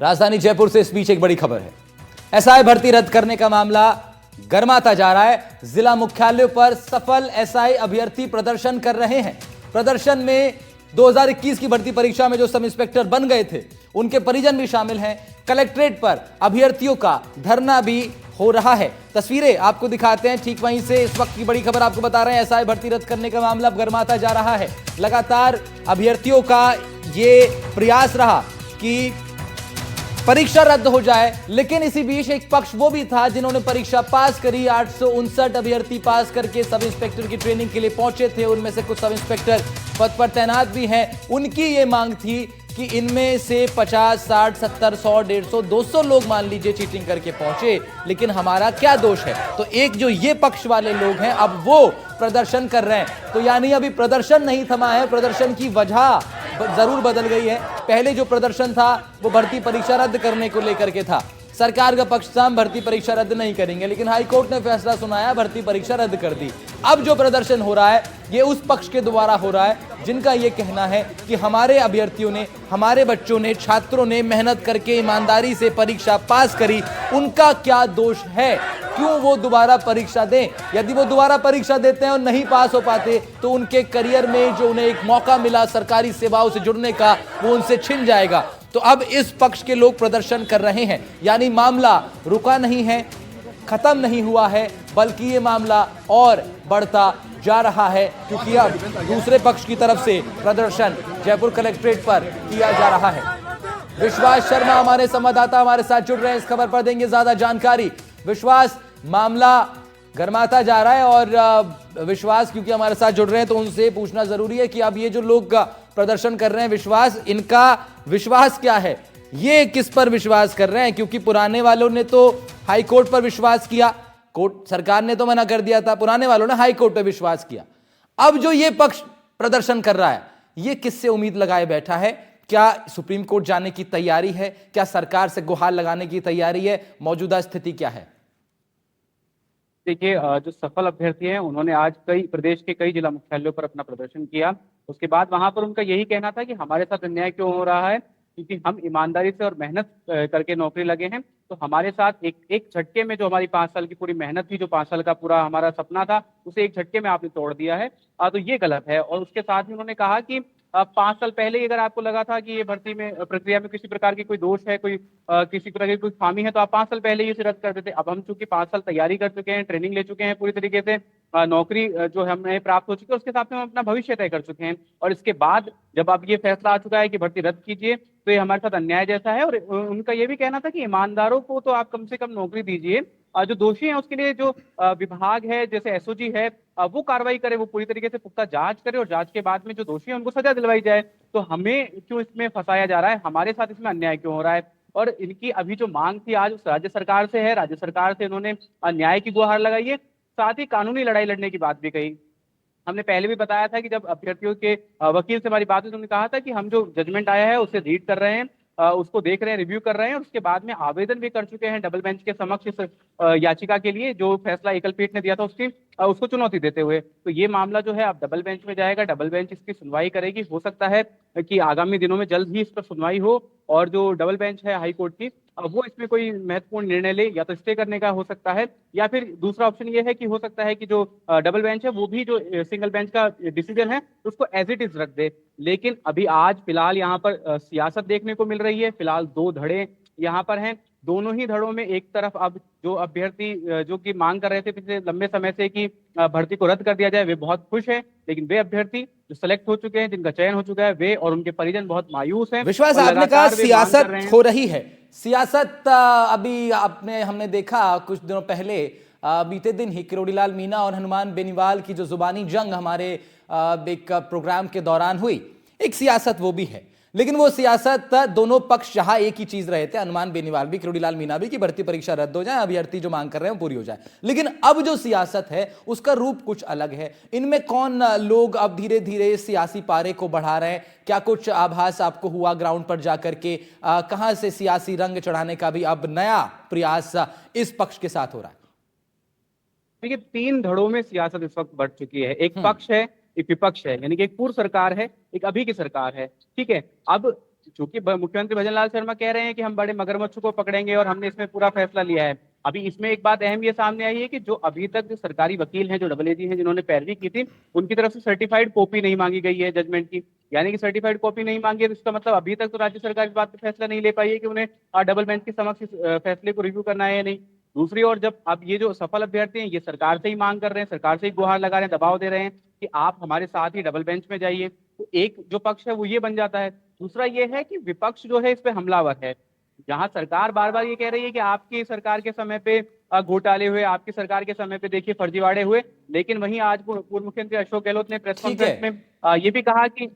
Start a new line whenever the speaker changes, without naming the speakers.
राजधानी जयपुर से इस बीच एक बड़ी खबर है। एसआई भर्ती रद्द करने का मामला गर्माता जा रहा है। जिला मुख्यालयों पर सफल एसआई अभ्यर्थी प्रदर्शन कर रहे हैं। प्रदर्शन में 2021 की भर्ती परीक्षा में जो सब इंस्पेक्टर बन गए थे उनके परिजन भी शामिल हैं। कलेक्ट्रेट पर अभ्यर्थियों का धरना भी हो रहा है। तस्वीरें आपको दिखाते हैं। ठीक वहीं से इस वक्त की बड़ी खबर आपको बता रहे हैं। एसआई भर्ती रद्द करने का मामला अब गर्माता जा रहा है। लगातार अभ्यर्थियों का ये प्रयास रहा कि परीक्षा रद्द हो जाए, लेकिन इसी बीच एक पक्ष वो भी था जिन्होंने परीक्षा पास करी। 859 अभ्यर्थी पास करके सब इंस्पेक्टर की ट्रेनिंग के लिए पहुंचे थे। उनमें से कुछ सब इंस्पेक्टर पद पर तैनात भी हैं। उनकी ये मांग थी कि इनमें से 50, 60, 70, 100, 150, 200 लोग मान लीजिए चीटिंग करके पहुंचे, लेकिन हमारा क्या दोष है। तो एक जो ये पक्ष वाले लोग हैं अब वो प्रदर्शन कर रहे हैं। तो यानी अभी प्रदर्शन नहीं थमा है, प्रदर्शन की वजह जरूर बदल गई है। पहले जो प्रदर्शन था वो भर्ती परीक्षा रद्द करने को लेकर के था। सरकार का पक्ष था हम भर्ती परीक्षा रद्द नहीं करेंगे, लेकिन हाईकोर्ट ने फैसला सुनाया, भर्ती परीक्षा रद्द कर दी। अब जो प्रदर्शन हो रहा है ये उस पक्ष के द्वारा हो रहा है जिनका ये कहना है कि हमारे अभ्यर्थियों ने, हमारे बच्चों ने, छात्रों ने मेहनत करके ईमानदारी से परीक्षा पास करी, उनका क्या दोष है, क्यों वो दोबारा परीक्षा दें। यदि वो दोबारा परीक्षा देते हैं और नहीं पास हो पाते तो उनके करियर में जो उन्हें एक मौका मिला सरकारी सेवाओं से जुड़ने का वो उनसे छिन जाएगा। तो अब इस पक्ष के लोग प्रदर्शन कर रहे हैं। यानी मामला रुका नहीं है, खत्म नहीं हुआ है, बल्कि ये मामला और बढ़ता जा रहा है, क्योंकि अब दूसरे पक्ष की तरफ से प्रदर्शन जयपुर कलेक्ट्रेट पर किया जा रहा है। विश्वास शर्मा हमारे संवाददाता हमारे साथ जुड़ रहे हैं, इस खबर पर देंगे ज्यादा जानकारी। विश्वास, मामला गर्माता जा रहा है और विश्वास क्योंकि हमारे साथ जुड़ रहे हैं तो उनसे पूछना जरूरी है कि अब ये जो लोग प्रदर्शन कर रहे हैं, विश्वास, इनका विश्वास क्या है, ये किस पर विश्वास कर रहे हैं? क्योंकि पुराने वालों ने तो हाई कोर्ट पर विश्वास किया, कोर्ट सरकार ने तो मना कर दिया था, पुराने वालों ने हाई कोर्ट पर विश्वास किया। अब जो ये पक्ष प्रदर्शन कर रहा है ये किससे उम्मीद लगाए बैठा है? क्या सुप्रीम कोर्ट जाने की तैयारी है? क्या सरकार से गुहार लगाने की तैयारी है? मौजूदा स्थिति क्या है?
देखिए, जो सफल अभ्यर्थी हैं उन्होंने आज प्रदेश के कई जिला मुख्यालयों पर अपना प्रदर्शन किया। उसके बाद वहां पर उनका यही कहना था कि हमारे साथ अन्याय क्यों हो रहा है, क्योंकि हम ईमानदारी से और मेहनत करके नौकरी लगे हैं, तो हमारे साथ एक झटके में जो हमारी 5 साल की पूरी मेहनत थी, जो 5 साल का पूरा हमारा सपना था, उसे एक झटके में आपने तोड़ दिया है। तो ये गलत है। और उसके साथ ही उन्होंने कहा कि 5 साल पहले ही अगर आपको लगा था कि ये भर्ती में प्रक्रिया में किसी प्रकार की कोई दोष है, किसी प्रकार की कोई खामी है, तो आप 5 साल पहले ही इसे रद्द कर देते। अब हम चूंकि 5 साल तैयारी कर चुके हैं, ट्रेनिंग ले चुके हैं, पूरी तरीके से नौकरी जो हमें प्राप्त हो चुकी है, उसके साथ में हम अपना भविष्य तय कर चुके हैं। और इसके बाद जब अब ये फैसला आ चुका है कि भर्ती रद्द कीजिए, तो ये हमारे साथ अन्याय जैसा है। और उनका ये भी कहना था कि ईमानदारों को तो आप कम से कम नौकरी दीजिए, जो दोषी हैं उसके लिए जो विभाग है, जैसे एसओजी है, वो कार्रवाई करे, वो पूरी तरीके से पुख्ता जांच करे और जांच के बाद में जो दोषी है उनको सजा दिलवाई जाए। तो हमें क्यों इसमें फंसाया जा रहा है, हमारे साथ इसमें अन्याय क्यों हो रहा है? और इनकी अभी जो मांग थी आज उस राज्य सरकार से है, राज्य सरकार से इन्होंने न्याय की गुहार लगाई है, साथ ही कानूनी लड़ाई लड़ने की बात भी कही। हमने पहले भी बताया था कि जब अभ्यर्थियों के वकील से हमारी बात हुई तो उन्होंने कहा था कि हम जो जजमेंट आया है उसे रीड कर रहे हैं, उसको देख रहे हैं, रिव्यू कर रहे हैं, और उसके बाद में आवेदन भी कर चुके हैं डबल बेंच के समक्ष इस याचिका के लिए, जो फैसला एकल पीठ ने दिया था उसको चुनौती देते हुए। तो ये मामला जो है अब डबल बेंच में जाएगा, डबल बेंच इसकी सुनवाई करेगी। हो सकता है कि आगामी दिनों में जल्द ही इस पर सुनवाई हो और जो डबल बेंच है हाई कोर्ट की, वो इसमें कोई महत्वपूर्ण निर्णय ले, या तो स्टे करने का हो सकता है, या फिर दूसरा ऑप्शन ये है कि हो सकता है कि जो डबल बेंच है वो भी जो सिंगल बेंच का डिसीजन है उसको एज इट इज रख दे। लेकिन अभी आज फिलहाल यहाँ पर सियासत देखने को मिल रही है। फिलहाल 2 धड़े यहाँ पर हैं। दोनों ही धड़ों में एक तरफ अब जो अभ्यर्थी जो कि मांग कर रहे थे पिछले लंबे समय से कि भर्ती को रद्द कर दिया जाए, वे बहुत खुश हैं, लेकिन वे अभ्यर्थी जो सेलेक्ट हो चुके हैं, जिनका चयन हो चुका है, वे और उनके परिजन बहुत मायूस हैं।
विश्वास, आपने कहा सियासत हो रही है, सियासत अभी हमने देखा कुछ दिनों पहले, बीते दिन ही किरोड़ीलाल मीणा और हनुमान बेनीवाल की जो जुबानी जंग हमारे एक प्रोग्राम के दौरान हुई, एक सियासत वो भी है। लेकिन वो सियासत दोनों पक्ष जहां एक ही चीज रहे थे, हनुमान बेनीवाल भी, किरोड़ीलाल मीणा भी, कि भर्ती परीक्षा रद्द हो जाए, अभ्यर्थी जो मांग कर रहे हैं वो पूरी हो जाए। लेकिन अब जो सियासत है उसका रूप कुछ अलग है। इनमें कौन लोग अब धीरे धीरे सियासी पारे को बढ़ा रहे हैं? क्या कुछ आभास आपको हुआ ग्राउंड पर जाकर के? कहां से सियासी रंग चढ़ाने का भी अब नया प्रयास इस पक्ष के साथ हो रहा है?
देखिए, 3 धड़ों में सियासत इस वक्त बढ़ चुकी है। एक पक्ष है, एक विपक्ष है, यानी कि एक पूर्व सरकार है, एक अभी की सरकार है। ठीक है, अब चूंकि मुख्यमंत्री भजनलाल शर्मा कह रहे हैं कि हम बड़े मगरमच्छ को पकड़ेंगे और हमने इसमें पूरा फैसला लिया है। अभी इसमें एक बात अहम ये सामने आई है कि जो अभी तक जो सरकारी वकील हैं, जो डबल एजी हैं, जिन्होंने पैरवी की थी, उनकी तरफ से सर्टिफाइड कॉपी नहीं मांगी गई है जजमेंट की। यानी कि सर्टिफाइड कॉपी नहीं मांगी है, तो इसका मतलब अभी तक तो राज्य सरकार इस बात पर फैसला नहीं ले पाई है कि उन्हें डबल बेंच के समक्ष इस फैसले को रिव्यू करना है या नहीं। दूसरी ओर जब अब ये जो सफल अभ्यर्थी हैं, ये सरकार से ही मांग कर रहे हैं, सरकार से ही गुहार लगा रहे हैं, दबाव दे रहे हैं कि आप हमारे साथ ही डबल बेंच में जाइए, तो एक जो पक्ष है वो ये बन जाता है। दूसरा ये है कि विपक्ष जो है इस पे हमलावर है। जहां सरकार बार बार ये कह रही है कि आपकी सरकार के समय पे घोटाले हुए, आपकी सरकार के समय पे देखिए फर्जीवाड़े हुए, लेकिन वहीं आज पूर्व मुख्यमंत्री अशोक गहलोत ने प्रेस
ठीक है।
कॉन्फ्रेंस में ये भी कहा कि